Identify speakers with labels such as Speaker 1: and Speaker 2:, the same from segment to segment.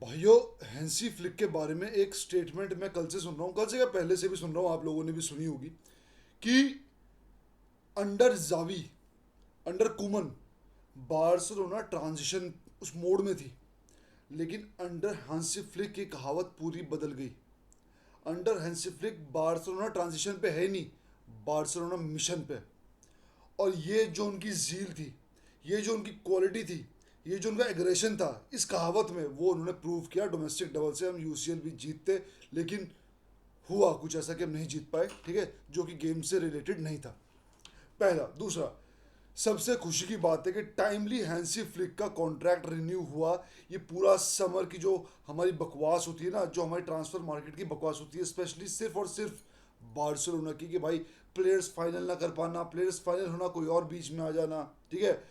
Speaker 1: भाइयों, Hansi flick के बारे में एक स्टेटमेंट मैं कल से सुन रहा हूँ, कल से क्या पहले से भी सुन रहा हूँ, आप लोगों ने भी सुनी होगी कि under Xavi, under Koeman, Barcelona transition उस मोड में थी। लेकिन अंडर हैंसी फ्लिक की कहावत पूरी बदल गई। Under Hansi flick Barcelona transition पे है नहीं, बार्सिलोना मिशन पे। और ये जो उनकी झील थी, ये जो उनकी क्वालिटी थी, ये जो उनका एग्रेशन था, इस कहावत में वो उन्होंने प्रूव किया। डोमेस्टिक डबल से हम यूसीएल भी जीतते, लेकिन हुआ कुछ ऐसा कि हम नहीं जीत पाए, ठीक है, जो कि गेम से रिलेटेड नहीं था। पहला। दूसरा, सबसे खुशी की बात है कि टाइमली हैंसी फ्लिक का कॉन्ट्रैक्ट रिन्यू हुआ। ये पूरा समर की जो हमारी बकवास होती है ना, जो हमारी ट्रांसफर मार्केट की बकवास होती है, स्पेशली सिर्फ और सिर्फ बार्सिलोना की, कि भाई प्लेयर्स फाइनल ना कर पाना, प्लेयर्स फाइनल होना, कोई और बीच में आ जाना, ठीक है,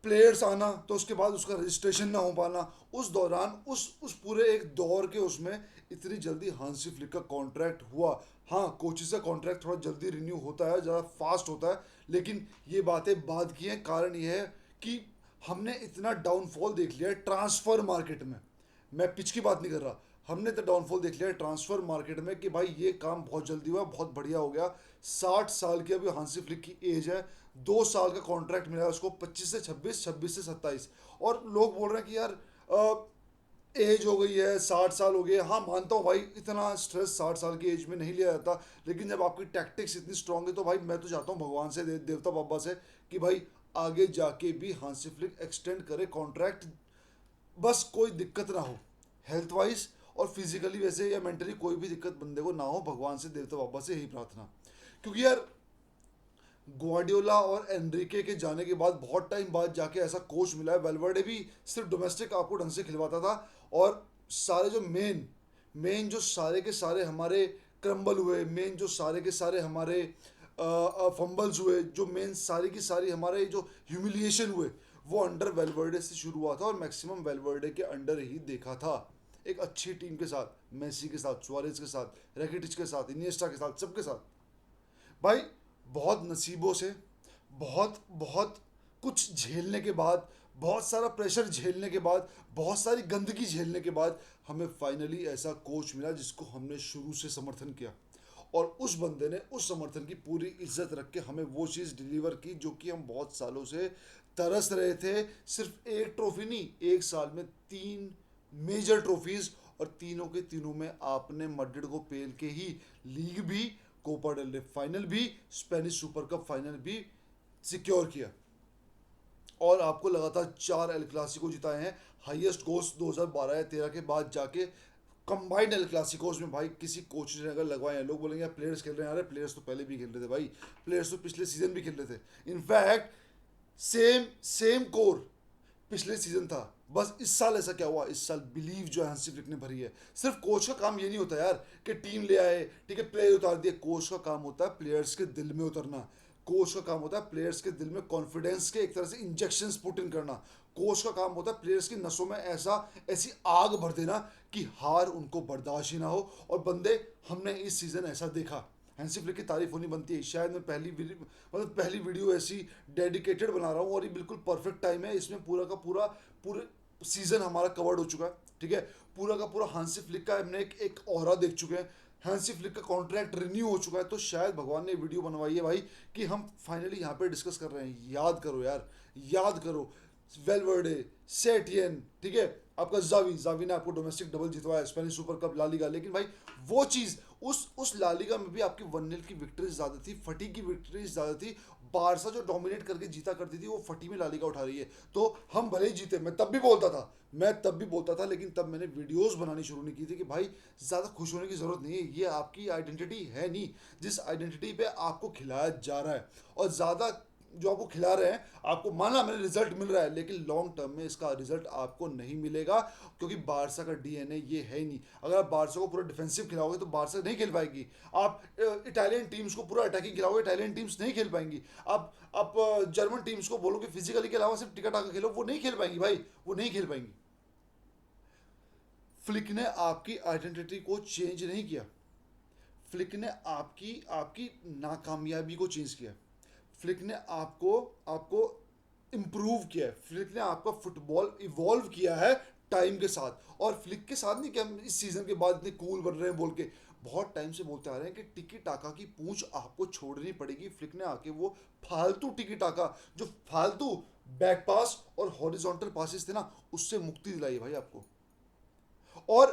Speaker 1: प्लेयर्स आना तो उसके बाद उसका रजिस्ट्रेशन ना हो पाना, उस दौरान उस पूरे एक दौर के उसमें इतनी जल्दी हांसी फ्लिक का कॉन्ट्रैक्ट हुआ। हाँ, कोचेस का कॉन्ट्रैक्ट थोड़ा जल्दी रिन्यू होता है, ज़्यादा फास्ट होता है, लेकिन ये बातें बाद की हैं। कारण ये है कि हमने इतना डाउनफॉल देख लिया है ट्रांसफ़र मार्केट में। मैं पिच की बात नहीं कर रहा, हमने तो डाउनफॉल देख लिया है ट्रांसफर मार्केट में कि भाई ये काम बहुत जल्दी हुआ, बहुत बढ़िया हो गया। 60 साल की अभी हांसी फ्लिक की एज है, 2 साल का कॉन्ट्रैक्ट मिला है उसको, 25 से 26, 26 से 27। और लोग बोल रहे हैं कि यार एज हो गई है, 60 साल हो गए। हाँ, मानता हूँ भाई, इतना स्ट्रेस 60 साल की एज में नहीं लिया जाता, लेकिन जब आपकी टैक्टिक्स इतनी स्ट्रांग है तो भाई मैं तो चाहता हूँ भगवान से, देवता बाबा से, कि भाई आगे जाके भी हांसी फ्लिक एक्सटेंड करे कॉन्ट्रैक्ट। बस कोई दिक्कत ना हो, हेल्थ वाइज और फिजिकली वैसे या मेंटली कोई भी दिक्कत बंदे को ना हो, भगवान से, देवता बाबा से यही प्रार्थना। क्योंकि यार ग्वार्डियोला और एनरिके के जाने के बाद बहुत टाइम बाद जाके ऐसा कोच मिला है। वेलवर्डे भी सिर्फ डोमेस्टिक आपको ढंग से खिलवाता था, और सारे जो मेन मेन जो सारे के सारे हमारे क्रम्बल हुए, मेन जो सारे के सारे हमारे फंबल्स हुए, जो मेन सारी की सारी हमारे जो ह्यूमिलिएशन हुए, वो अंडर वेलवर्डे से शुरू हुआ था, और मैक्सिमम वेलवर्डे के अंडर ही देखा था। एक अच्छी टीम के साथ, मेसी के साथ, सुआरेज के साथ, रैकिटिच के साथ, इनिएस्टा के साथ, सबके साथ। भाई बहुत नसीबों से, बहुत बहुत कुछ झेलने के बाद, बहुत सारा प्रेशर झेलने के बाद, बहुत सारी गंदगी झेलने के बाद हमें फाइनली ऐसा कोच मिला जिसको हमने शुरू से समर्थन किया। और उस बंदे ने उस समर्थन की पूरी इज्जत रख के हमें वो चीज़ डिलीवर की जो कि हम बहुत सालों से तरस रहे थे। सिर्फ एक ट्रॉफी नहीं, एक साल में 3 मेजर ट्रॉफीज, और तीनों के तीनों में आपने मड्रिड को पेल के ही लीग भी, कोपा डेल रे फाइनल भी, स्पेनिश सुपर कप फाइनल भी सिक्योर किया। और आपको लगातार 4 एल क्लासिको जिताए हैं। हाईएस्ट गोल्स 2012 या 13 के बाद जाके कंबाइंड एल क्लासिकोस में भाई किसी कोच ने अगर लगवाए हैं। लोग बोलेंगे प्लेयर्स खेल रहे हैं, अरे प्लेयर्स तो पहले भी खेल रहे थे भाई, प्लेयर्स तो पिछले सीजन भी खेल रहे थे। इनफैक्ट सेम सेम कोर पिछले सीजन था। बस इस साल ऐसा क्या हुआ, इस साल बिलीव जो है हंसी फ्लिक ने भरी है। सिर्फ कोच का काम ये नहीं होता यार कि टीम ले आए, ठीक है, प्लेयर उतार दिए। कोच का काम होता है प्लेयर्स के दिल में उतरना। कोच का काम होता है प्लेयर्स के दिल में कॉन्फिडेंस के एक तरह से इंजेक्शन पुट इन करना। कोच का काम होता है प्लेयर्स की नसों में ऐसी आग भर देना कि हार उनको बर्दाश्त ही ना हो। और बंदे, हमने इस सीजन ऐसा देखा। हैंसी फ्लिक की तारीफ होनी बनती है। शायद मैं पहली वीडियो ऐसी डेडिकेटेड बना रहा हूँ, और ये बिल्कुल परफेक्ट टाइम है। इसमें पूरा का पूरा पूरे सीजन हमारा कवर्ड हो चुका है, ठीक है। पूरा का पूरा हैंसी फ्लिक का हमने एक ऑरा देख चुके हैं। हैंसी फ्लिक का कॉन्ट्रैक्ट रिन्यू हो चुका है। तो शायद भगवान ने वीडियो बनवाई है भाई कि हम फाइनली यहाँ पे डिस्कस कर रहे हैं। याद करो यार, याद करो, वेलवर्डे, सेटियन, ठीक है, आपका जावी जावी ने आपको डोमेस्टिक डबल जितवाया, स्पेनिश सुपर कप, लालीगा। लेकिन भाई वो चीज़, उस लालीगा में भी आपकी 1-0 की विक्ट्रीज ज़्यादा थी, फटी की विक्ट्रीज ज़्यादा थी। बारसा जो डोमिनेट करके जीता करती थी, वो फटी में लालीगा उठा रही है। तो हम भले ही जीते, मैं तब भी बोलता था, लेकिन तब मैंने वीडियोस बनानी शुरू नहीं की थी कि भाई ज़्यादा खुश होने की ज़रूरत नहीं है, ये आपकी आइडेंटिटी है नहीं, जिस आइडेंटिटी पे आपको खिलाया जा रहा है। और ज़्यादा जो आपको खिला रहे हैं, आपको माना मैंने रिजल्ट मिल रहा है, लेकिन लॉन्ग टर्म में इसका रिजल्ट आपको नहीं मिलेगा, क्योंकि बारसा का डीएनए ये है ही नहीं। अगर आप बारसा को पूरा डिफेंसिव खिलाओगे तो बारसा नहीं खेल पाएगी। आप इटालियन टीम्स को पूरा अटैकिंग खिलाओगे, इटालियन टीम्स नहीं खेल पाएंगी। आप जर्मन टीम्स को बोलोगे फिजिकली के अलावा सिर्फ टिकट आकर खेलो, वो नहीं खेल पाएंगी भाई, वो नहीं खेल पाएंगी। फ्लिक ने आपकी आइडेंटिटी को चेंज नहीं किया। फ्लिक ने आपकी आपकी नाकामयाबी को चेंज किया। फ्लिक ने आपको आपको इम्प्रूव किया है। फ्लिक ने आपका फुटबॉल इवॉल्व किया है टाइम के साथ, और फ्लिक के साथ नहीं कि हम इस सीजन के बाद इतने कूल बन रहे हैं बोल के, बहुत टाइम से बोलते आ रहे हैं कि टिकी टाका की पूंछ आपको छोड़नी पड़ेगी। फ्लिक ने आके वो फालतू टिकी टाका, जो फालतू बैक पास और हॉरिजॉन्टल पासेस थे ना, उससे मुक्ति दिलाई भाई आपको। और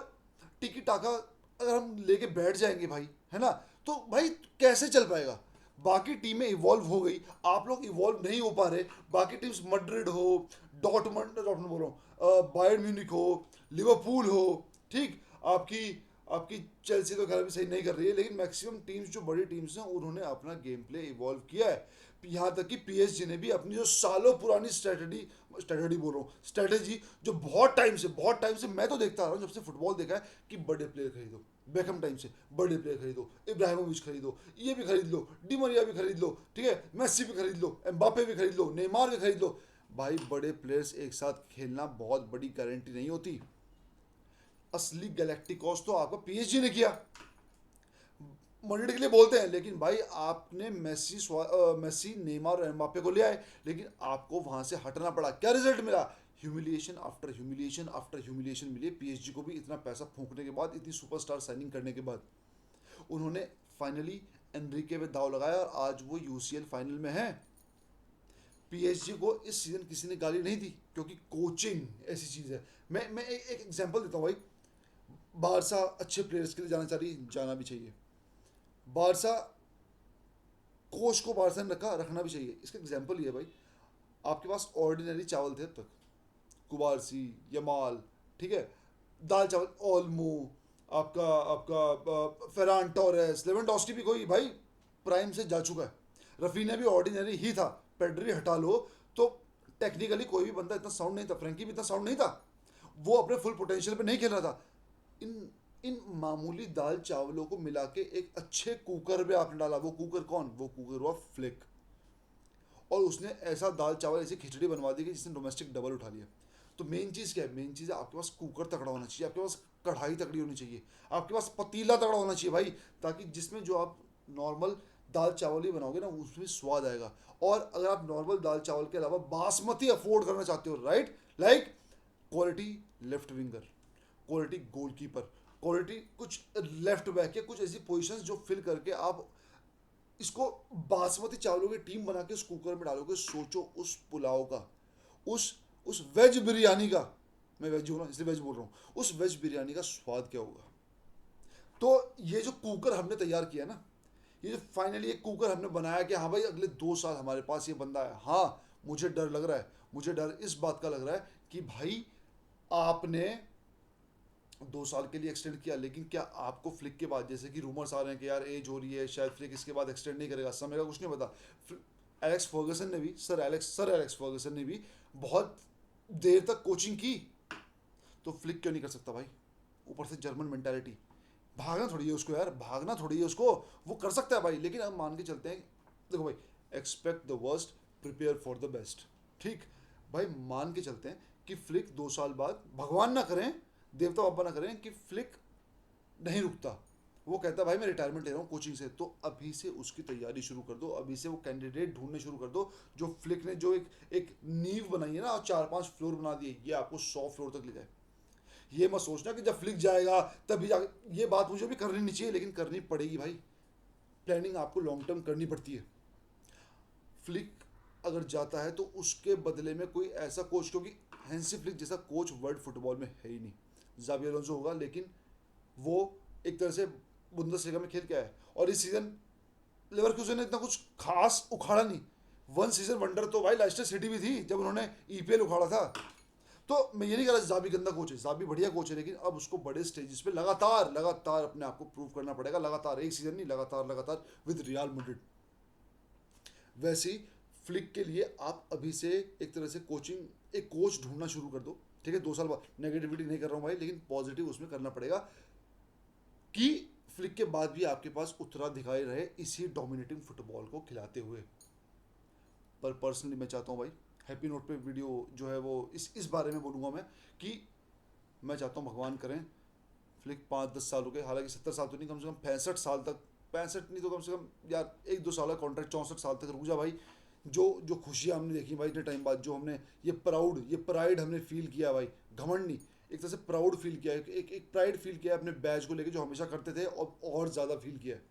Speaker 1: टिकी टाका अगर हम लेके बैठ जाएंगे भाई, है ना, तो भाई कैसे चल पाएगा। बाकी टीमें इवॉल्व हो गई, आप लोग इवॉल्व नहीं हो पा रहे। बाकी टीम्स मड्रिड हो, डॉटमंड बोल रहा हूँ, बायर्न म्यूनिक हो, लिवरपूल हो, ठीक, आपकी आपकी चेल्सी तो खैर भी सही नहीं कर रही है, लेकिन मैक्सिमम टीम्स जो बड़ी टीम्स हैं उन्होंने अपना गेम प्ले इवॉल्व किया है। यहाँ तक कि पीएसजी ने भी अपनी जो सालों पुरानी स्ट्रेटजी बोल रहा हूँ, स्ट्रेटजी जो बहुत टाइम से मैं तो देखता आ रहा हूँ, जब से फुटबॉल देखा है, कि बड़े प्लेयर खरीदो, बेकम टाइम से बड़े प्लेयर खरीदो, इब्राहिमोविच खरीदो, ये भी खरीद लो, डिमरिया भी खरीद लो, ठीक है, मेसी भी खरीद लो, एम्बापे भी खरीद लो, नेमार भी खरीद लो। भाई बड़े प्लेयर्स एक साथ खेलना बहुत बड़ी गारंटी नहीं होती। असली गैलेक्टिकॉस तो आपका पीएसजी ने किया, मड्रिड के लिए बोलते हैं, लेकिन भाई आपने मेसी नेमार और एम्बापे को ले आए, लेकिन आपको वहां से हटना पड़ा। क्या रिजल्ट मिला? Humiliation after humiliation after humiliation मिली पीएसजी को भी। इतना पैसा फूंकने के बाद, इतनी सुपरस्टार साइनिंग करने के बाद, उन्होंने फाइनली एनरिके पे दाव लगाया और आज वो यूसीएल फाइनल में है। पीएसजी को इस सीजन किसी ने गाली नहीं दी, क्योंकि कोचिंग ऐसी चीज़ है। मैं एक एग्जांपल देता हूँ भाई। बारसा अच्छे प्लेयर्स के लिए जाना चाह रही, जाना भी चाहिए। बारसा कोच को बारसा ने रखना भी चाहिए। इसका एग्जांपल ये है भाई, आपके पास ऑर्डिनरी चावल थे अब तक, कुबारसी, यमाल, ठीक है, दाल चावल, ओल्मो, आपका आपका फेरान टोरेस, लेवेंडोस्की भी कोई भाई प्राइम से जा चुका है। रफीना भी ऑर्डिनरी ही था। पेड्री हटा लो तो टेक्निकली कोई भी बंदा इतना साउंड नहीं था, फ्रेंकी भी इतना साउंड नहीं था, वो अपने फुल पोटेंशियल पे नहीं खेल रहा था। इन इन मामूली दाल चावलों को मिला के एक अच्छे कुकर पे आपने डाला। वो कुकर कौन? वो कुकर हुआ फ्लिक। और उसने ऐसा दाल चावल, ऐसी खिचड़ी बनवा दी कि जिसने डोमेस्टिक डबल उठा लिया। तो मेन चीज़ क्या है? मेन चीज़ है आपके पास कुकर तगड़ा होना चाहिए, आपके पास कढ़ाई तगड़ी होनी चाहिए, आपके पास पतीला तगड़ा होना चाहिए भाई, ताकि जिसमें जो आप नॉर्मल दाल चावल ही बनाओगे ना, उसमें स्वाद आएगा। और अगर आप नॉर्मल दाल चावल के अलावा बासमती अफोर्ड करना चाहते हो, right, like quality left winger, quality goalkeeper, quality कुछ लेफ्ट बैक, या कुछ ऐसी पोजीशंस जो फिल करके आप इसको बासमती चावलों की टीम बना के उस कुकर में डालोगे। सोचो उस पुलाव का, उस वेज बिरयानी का, मैं वेज हूँ ना इसलिए वेज बोल रहा हूँ, उस वेज बिरयानी का स्वाद क्या होगा। तो ये जो कुकर हमने तैयार किया ना, ये जो फाइनली एक कुकर हमने बनाया कि हाँ भाई अगले 2 साल हमारे पास ये बंदा है। हाँ, मुझे डर लग रहा है, मुझे डर इस बात का लग रहा है कि भाई आपने 2 साल के लिए एक्सटेंड किया, लेकिन क्या आपको फ्लिक के बाद, जैसे कि रूमर्स आ रहे हैं कि यार एज हो रही है, शायद फ्लिक इसके बाद एक्सटेंड नहीं करेगा, समय का कुछ नहीं पता। एलेक्स फर्गसन ने भी, सर एलेक्स फर्गसन ने भी बहुत देर तक कोचिंग की, तो फ्लिक क्यों नहीं कर सकता भाई? ऊपर से जर्मन मेंटालिटी, भागना थोड़ी है उसको यार, भागना थोड़ी है उसको, वो कर सकता है भाई। लेकिन हम मान के चलते हैं, देखो भाई, expect the worst, prepare for the best, ठीक भाई। मान के चलते हैं कि फ्लिक 2 साल बाद, भगवान ना करें, देवता बाबा ना करें, कि फ्लिक नहीं रुकता, वो कहता भाई मैं रिटायरमेंट ले रहा हूँ कोचिंग से, तो अभी से उसकी तैयारी शुरू कर दो, अभी से वो कैंडिडेट ढूंढने शुरू कर दो। जो फ्लिक ने जो एक नींव बनाई है ना, 4-5 फ्लोर बना दिए, ये आपको 100 फ्लोर तक ले जाए। ये मत सोचना कि जब फ्लिक जाएगा तभी जा, ये बात मुझे भी करनी नहीं चाहिए, लेकिन करनी पड़ेगी भाई। प्लानिंग आपको लॉन्ग टर्म करनी पड़ती है। फ्लिक अगर जाता है तो उसके बदले में कोई ऐसा कोच, क्योंकि हैंसी फ्लिक जैसा कोच वर्ल्ड फुटबॉल में है ही नहीं। जावी अलोंसो होगा, लेकिन वो एक तरह से बुंदेसलीगा में खेल के आया है, और इस सीजन लेवरकुसेन ने इतना कुछ खास उखाड़ा नहीं। वन सीजन वंडर तो भाई लेस्टर सिटी भी थी जब उन्होंने ईपीएल उखाड़ा था। तो मैं ये नहीं कह रहा जाबी गंदा कोच है, जाबी बढ़िया कोच है, लेकिन अब उसको बड़े स्टेजेस पे लगातार लगातार अपने आप को प्रूव करना पड़ेगा। लगातार, एक सीजन नहीं, लगातार लगातार विद रियल मैड्रिड। वैसे ही फ्लिक के लिए आप अभी से एक तरह से कोचिंग, एक कोच ढूंढना शुरू कर दो, ठीक है। 2 साल बाद, नेगेटिविटी नहीं कर रहा हूँ भाई, लेकिन पॉजिटिव उसमें करना पड़ेगा कि फ्लिक के बाद भी आपके पास उत्तराधिकारी रहे इसी डोमिनेटिंग फुटबॉल को खिलाते हुए। पर पर्सनली मैं चाहता हूँ भाई, हैप्पी नोट पे वीडियो जो है वो इस बारे में बोलूँगा मैं, कि मैं चाहता हूँ भगवान करें फ्लिक 5-10 साल हो गए, हालांकि 70 साल तो नहीं, कम से कम 65 साल तक, 65 नहीं तो कम से कम यार 1-2 साल का कॉन्ट्रैक्ट, 64 साल तक रुक जा भाई। जो जो खुशियाँ हमने देखी भाई इतने टाइम बाद, जो हमने ये प्राइड हमने फील किया भाई, घमंड नहीं, एक तरह से प्राउड फील किया है, एक प्राइड फील किया है अपने बैच को लेके, जो हमेशा करते थे, और ज़्यादा फील किया है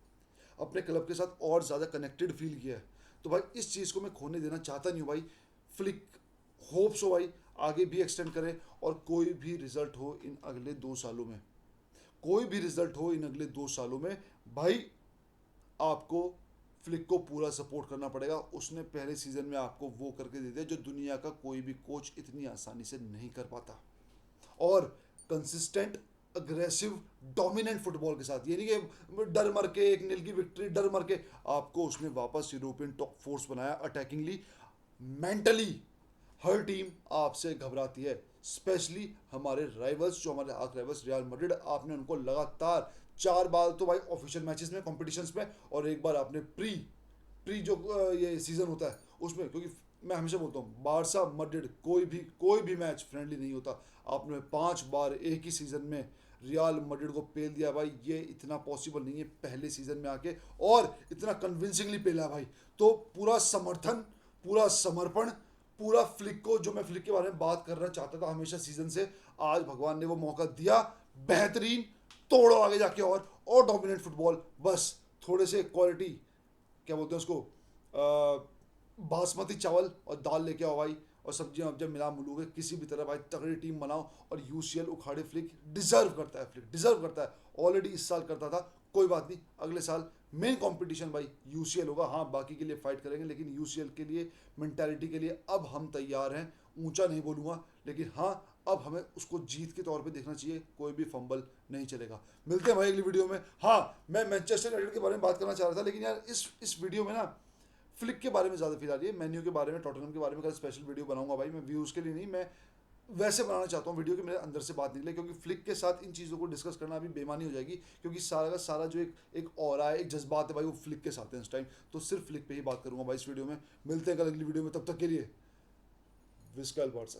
Speaker 1: अपने क्लब के साथ, और ज़्यादा कनेक्टेड फील किया है। तो भाई इस चीज़ को मैं खोने देना चाहता नहीं हूँ भाई। फ्लिक होप्स हो भाई आगे भी एक्सटेंड करे, और कोई भी रिजल्ट हो इन अगले 2 सालों में, कोई भी रिजल्ट हो इन अगले 2 सालों में भाई, आपको फ्लिक को पूरा सपोर्ट करना पड़ेगा। उसने पहले सीजन में आपको वो करके दे दिया जो दुनिया का कोई भी कोच इतनी आसानी से नहीं कर पाता, और कंसिस्टेंट अग्रेसिव डोमिनेंट फुटबॉल के साथ। ये नहीं कि डर मर के 1-0 की विक्ट्री, डर मर के, आपको उसने वापस यूरोपियन टॉप फोर्स बनाया अटैकिंगली, मेंटली। हर टीम आपसे घबराती है, स्पेशली हमारे राइवल्स, जो हमारे आर्क राइवल्स रियल मैड्रिड। आपने उनको लगातार 4 बार तो भाई ऑफिशियल मैचेस में, कॉम्पिटिशन्स में, और एक बार आपने प्री प्री जो ये सीजन होता है उसमें, क्योंकि मैं हमेशा बोलता हूँ बारसा मैड्रिड कोई भी मैच फ्रेंडली नहीं होता। आपने 5 बार एक ही सीजन में रियल मैड्रिड को पेल दिया भाई, ये इतना पॉसिबल नहीं है पहले सीजन में आके, और इतना कन्विंसिंगली पेला भाई। तो पूरा समर्थन, पूरा समर्पण, पूरा फ्लिक को, जो मैं फ्लिक के बारे में बात करना चाहता था हमेशा सीजन से, आज भगवान ने वो मौका दिया। बेहतरीन, तोड़ो आगे जाके, और डोमिनेंट फुटबॉल। बस थोड़े से क्वालिटी, क्या बोलते हैं उसको, बासमती चावल और दाल लेके आओ भाई, और सब्जियां अब जब मिला मिलू के किसी भी तरह भाई तगड़ी टीम बनाओ, और यूसीएल उखाड़े। फ्लिक डिजर्व करता है, फ्लिक डिजर्व करता है। ऑलरेडी इस साल करता था, कोई बात नहीं, अगले साल मेन कंपटीशन भाई यूसीएल होगा। हाँ बाकी के लिए फाइट करेंगे, लेकिन यूसीएल के लिए, मेंटालिटी के लिए अब हम तैयार हैं। ऊंचा नहीं बोलूँगा, लेकिन हाँ अब हमें उसको जीत के तौर पे देखना चाहिए, कोई भी फंबल नहीं चलेगा। मिलते हैं भाई अगली वीडियो में। हाँ मैं मैनचेस्टर यूनाइटेड के बारे में बात करना चाह रहा था, लेकिन यार इस वीडियो में ना फ्लिक के बारे में ज़्यादा फील आ रही है। मेन्यू के बारे में, टॉटनहम के बारे में कल स्पेशल वीडियो बनाऊंगा भाई, मैं व्यूज़ के लिए नहीं, मैं वैसे बनाना चाहता हूँ वीडियो के मेरे अंदर से बात निकले, क्योंकि फ्लिक के साथ इन चीज़ों को डिस्कस करना अभी बेमानी हो जाएगी, क्योंकि सारा का सारा जो एक ऑरा है, एक जज्बात है भाई, वो फ्लिक के साथ है इस टाइम। तो सिर्फ फ्लिक पे ही बात करूंगा भाई इस वीडियो में। मिलते हैं कल अगली वीडियो में, तब तक के लिए विस्कल बार्सा।